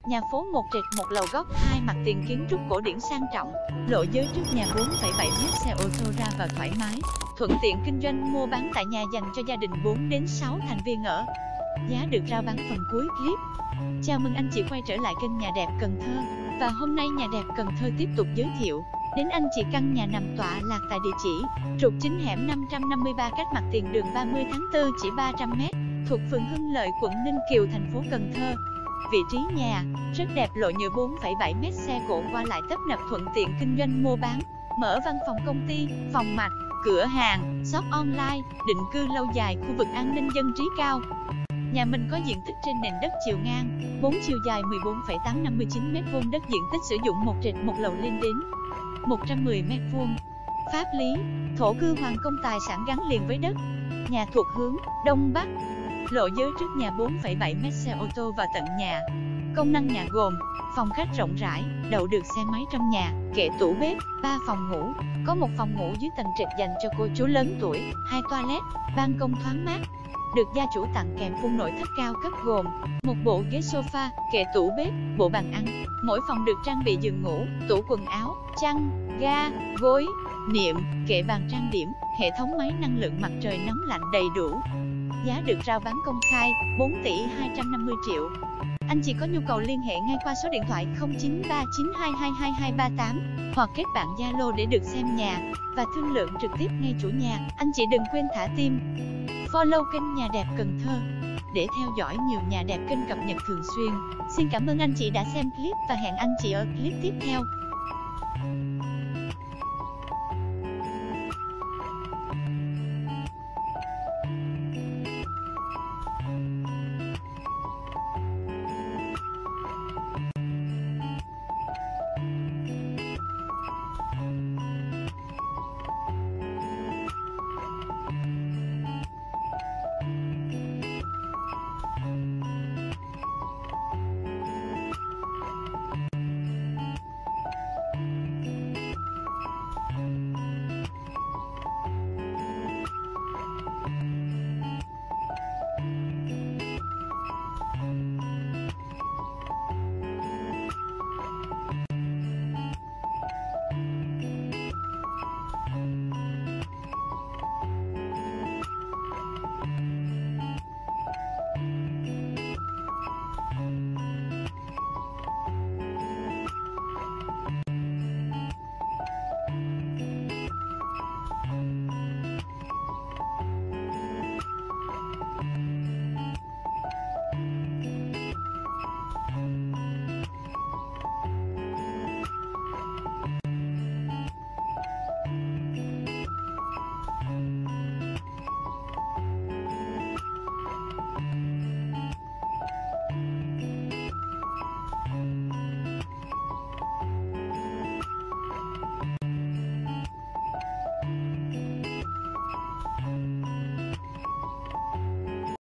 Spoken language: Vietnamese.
Nhà phố một trệt một lầu góc, 2 mặt tiền kiến trúc cổ điển sang trọng. Lộ giới trước nhà 4,7 m, xe ô tô ra vào thoải mái. Thuận tiện kinh doanh mua bán tại nhà dành cho gia đình 4 đến 6 thành viên ở. Giá được rao bán phần cuối clip. Chào mừng anh chị quay trở lại kênh Nhà đẹp Cần Thơ. Và hôm nay Nhà đẹp Cần Thơ tiếp tục giới thiệu đến anh chị căn nhà nằm tọa lạc tại địa chỉ trục chính hẻm 553, cách mặt tiền đường 30 tháng 4 chỉ 300 m, thuộc phường Hưng Lợi, quận Ninh Kiều, thành phố Cần Thơ. Vị trí nhà rất đẹp, lộ nhựa 4,7 m, xe cộ qua lại tấp nập, thuận tiện kinh doanh mua bán, mở văn phòng công ty, phòng mạch, cửa hàng, shop online, định cư lâu dài, khu vực an ninh dân trí cao. Nhà mình có diện tích trên nền đất chiều ngang 4, chiều dài 14,859 m², đất diện tích sử dụng một trệt một lầu lên đến 110 m². Pháp lý, thổ cư hoàng công, tài sản gắn liền với đất. Nhà thuộc hướng Đông Bắc. Lộ giới trước nhà 4,7 m, xe ô tô vào tận nhà. Công năng nhà gồm phòng khách rộng rãi, đậu được xe máy trong nhà, kệ tủ bếp, 3 phòng ngủ, có một phòng ngủ dưới tầng trệt dành cho cô chú lớn tuổi, 2 toilet, ban công thoáng mát. Được gia chủ tặng kèm khung nội thất cao cấp gồm một bộ ghế sofa, kệ tủ bếp, bộ bàn ăn. Mỗi phòng được trang bị giường ngủ, tủ quần áo, chăn, ga, gối, niệm, kệ bàn trang điểm, hệ thống máy năng lượng mặt trời nóng lạnh đầy đủ. Giá được rao bán công khai 4 tỷ 250 triệu. Anh chị có nhu cầu liên hệ ngay qua số điện thoại 0939222238 hoặc kết bạn Zalo để được xem nhà và thương lượng trực tiếp ngay chủ nhà. Anh chị đừng quên thả tim follow kênh Nhà đẹp Cần Thơ để theo dõi nhiều nhà đẹp kênh cập nhật thường xuyên. Xin cảm ơn anh chị đã xem clip và hẹn anh chị ở clip tiếp theo.